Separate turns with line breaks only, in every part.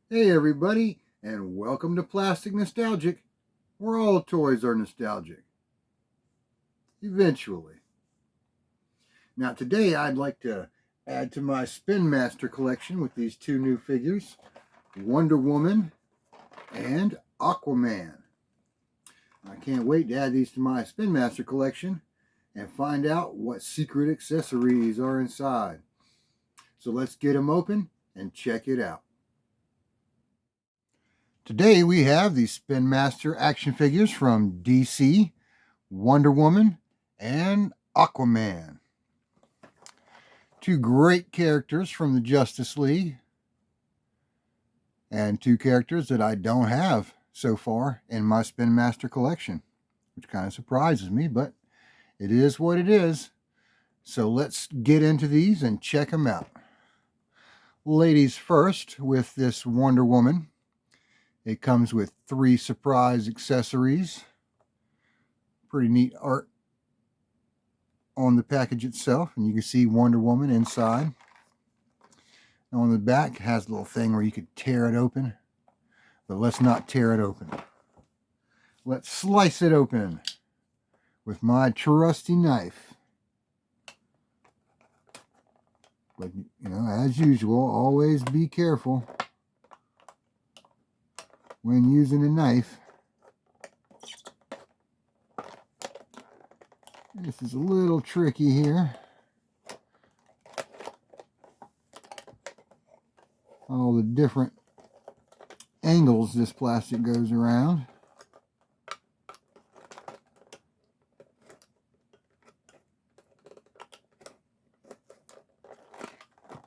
Hey everybody, and welcome to Plastic Nostalgic, where all toys are nostalgic. Eventually. Now today I'd like to add to my Spin Master collection with these two new figures, Wonder Woman and Aquaman. I can't wait to add these to my Spin Master collection and find out what secret accessories are inside. So let's get them open and check it out. Today we have the Spin Master action figures from DC, Wonder Woman, and Aquaman. Two great characters from the Justice League, and two characters that I don't have so far in my Spin Master collection, which kind of surprises me, but it is what it is. So let's get into these and check them out. Ladies first, with this Wonder Woman. It comes with 3 surprise accessories. Pretty neat art on the package itself, and you can see Wonder Woman inside. And on the back, it has a little thing where you could tear it open, but let's not tear it open. Let's slice it open with my trusty knife. But, as usual, always be careful when using a knife. This is a little tricky here. All the different angles this plastic goes around.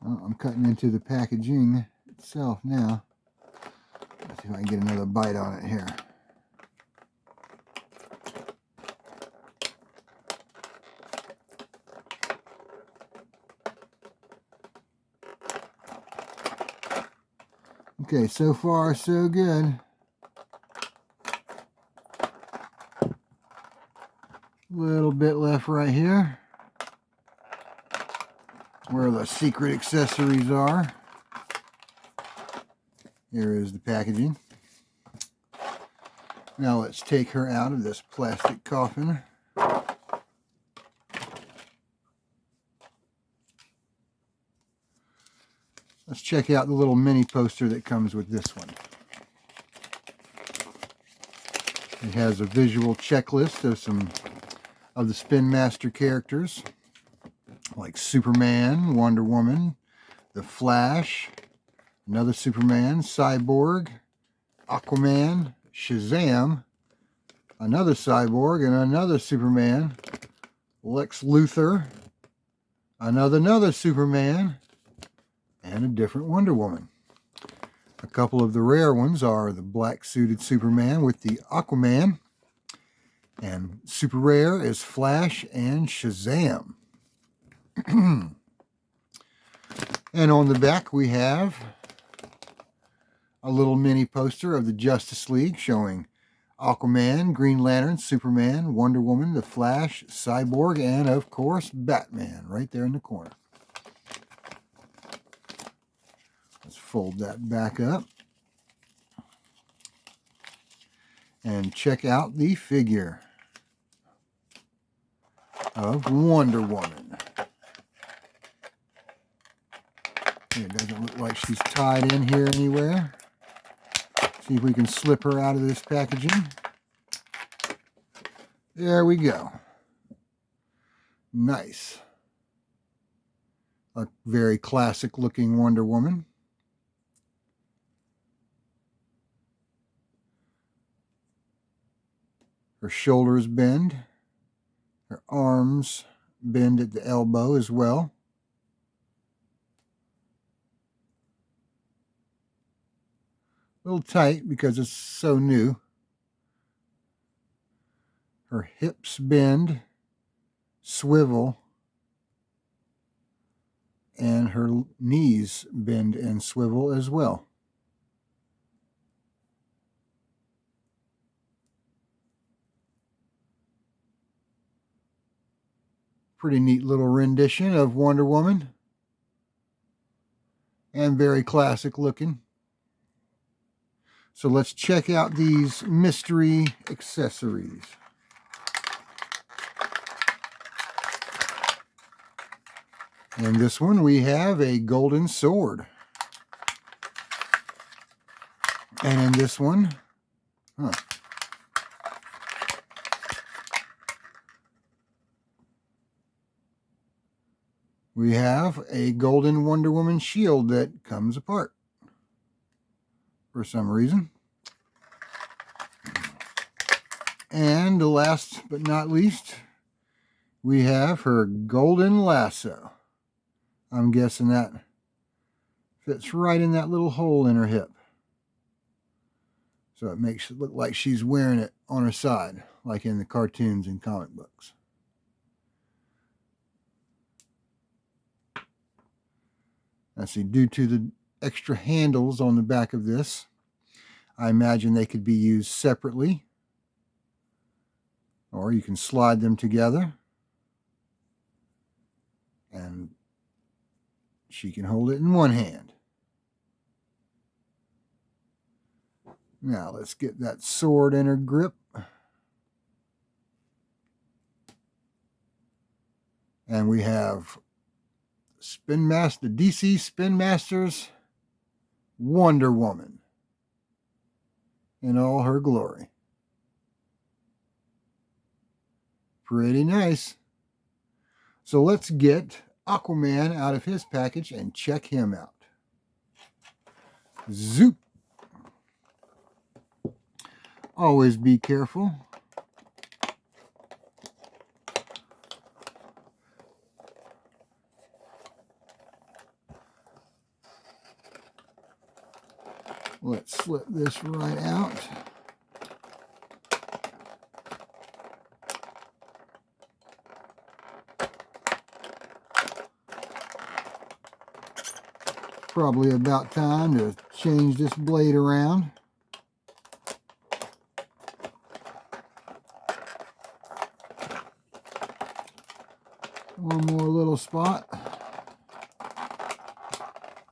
Well, I'm cutting into the packaging itself now. Let's see if I can get another bite on it here. Okay, so far so good. Little bit left right here, where the secret accessories are. Here is the packaging. Now let's take her out of this plastic coffin. Let's check out the little mini poster that comes with this one. It has a visual checklist of some of the Spin Master characters, like Superman, Wonder Woman, the Flash, another Superman, Cyborg, Aquaman, Shazam, another Cyborg, and another Superman, Lex Luthor, another Superman, and a different Wonder Woman. A couple of the rare ones are the black suited Superman with the Aquaman, and super rare is Flash and Shazam. And on the back we have a little mini poster of the Justice League showing Aquaman, Green Lantern, Superman, Wonder Woman, the Flash, Cyborg, and of course Batman right there in the corner. Let's fold that back up and check out the figure of Wonder Woman. It doesn't look like she's tied in here anywhere. See if we can slip her out of this packaging. There we go. Nice. A very classic looking Wonder Woman. Her shoulders bend. Her arms bend at the elbow as well. A little tight because it's so new. Her hips bend, swivel, and her knees bend and swivel as well. Pretty neat little rendition of Wonder Woman. And very classic looking. So let's check out these mystery accessories. In this one, we have a golden sword. And in this one, we have a golden Wonder Woman shield that comes apart for some reason. And last but not least, we have her golden lasso. I'm guessing that fits right in that little hole in her hip. So it makes it look like she's wearing it on her side, like in the cartoons and comic books. Now see, due to the extra handles on the back of this, I imagine they could be used separately, or you can slide them together and she can hold it in one hand. Now let's get that sword in her grip. And we have DC Spin Masters Wonder Woman in all her glory. Pretty nice. So let's get Aquaman out of his package and check him out. Zoop. Always be careful. Let's slip this right out. Probably about time to change this blade around. One more little spot.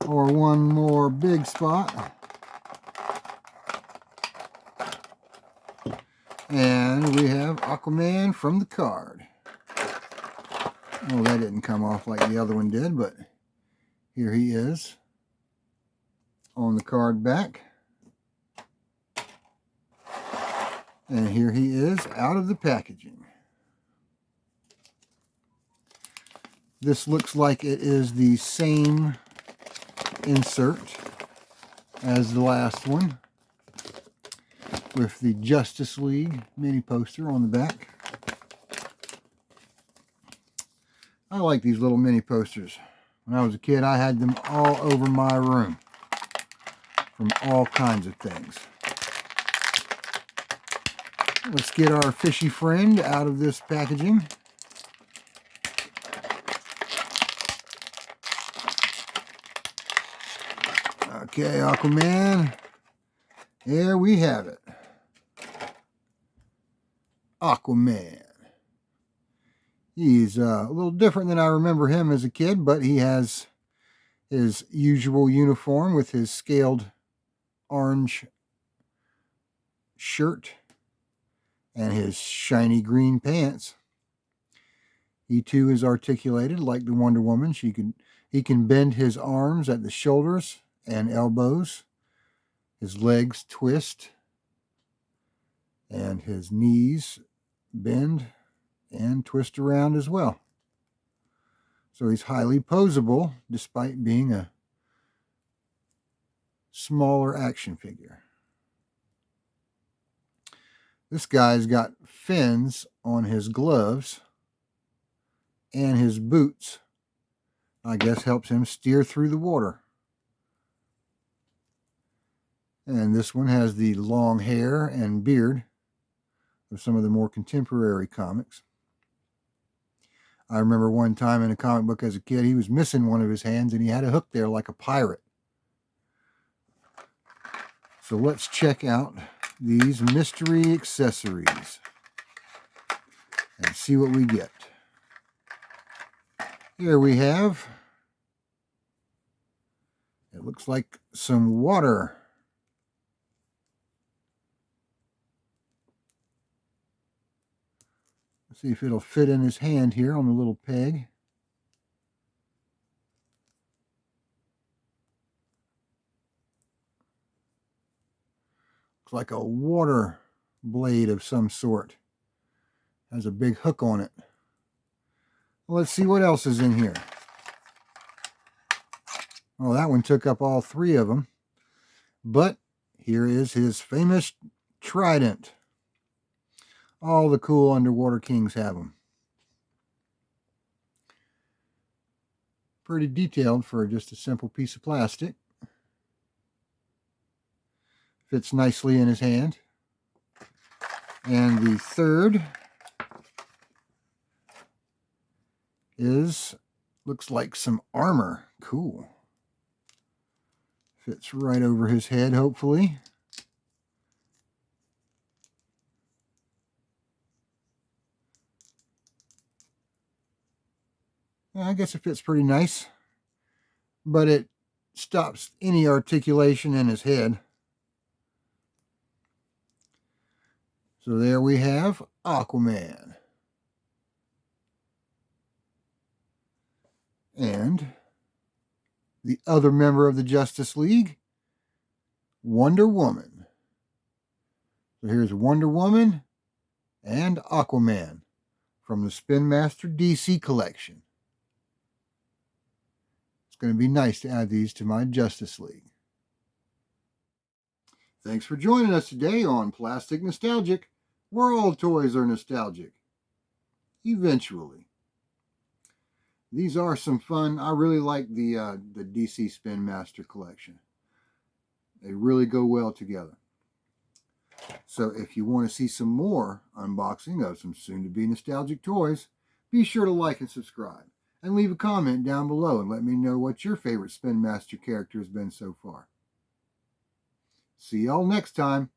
Or one more big spot. And we have Aquaman from the card. Oh, that didn't come off like the other one did, but here he is on the card back. And here he is out of the packaging. This looks like it is the same insert as the last one, with the Justice League mini poster on the back. I like these little mini posters. When I was a kid, I had them all over my room from all kinds of things. Let's get our fishy friend out of this packaging. Okay, Aquaman. There we have it. Aquaman. He's a little different than I remember him as a kid, but he has his usual uniform with his scaled orange shirt and his shiny green pants. He too is articulated like the Wonder Woman. He can bend his arms at the shoulders and elbows. His legs twist and his knees bend and twist around as well. So he's highly posable despite being a smaller action figure. This guy's got fins on his gloves and his boots. I guess helps him steer through the water. And this one has the long hair and beard of some of the more contemporary comics. I remember one time in a comic book as a kid, he was missing one of his hands and he had a hook there like a pirate. So let's check out these mystery accessories and see what we get. Here we have, it looks like some water See if it'll fit in his hand here on the little peg. Looks like a water blade of some sort. Has a big hook on it. Let's see what else is in here. Oh, that one took up all three of them. But here is his famous trident. All the cool underwater kings have them. Pretty detailed for just a simple piece of plastic. Fits nicely in his hand. And the third looks like some armor. Cool. Fits right over his head, hopefully. Yeah, I guess it fits pretty nice, but it stops any articulation in his head. So there we have Aquaman. And the other member of the Justice League, Wonder Woman. So here's Wonder Woman and Aquaman from the Spin Master DC collection. It's going to be nice to add these to my Justice League. Thanks for joining us today on Plastic Nostalgic, where all toys are nostalgic. Eventually. These are some fun. I really like the DC Spin Master collection. They really go well together. So if you want to see some more unboxing of some soon-to-be nostalgic toys, be sure to like and subscribe. And leave a comment down below and let me know what your favorite Spin Master character has been so far. See y'all next time.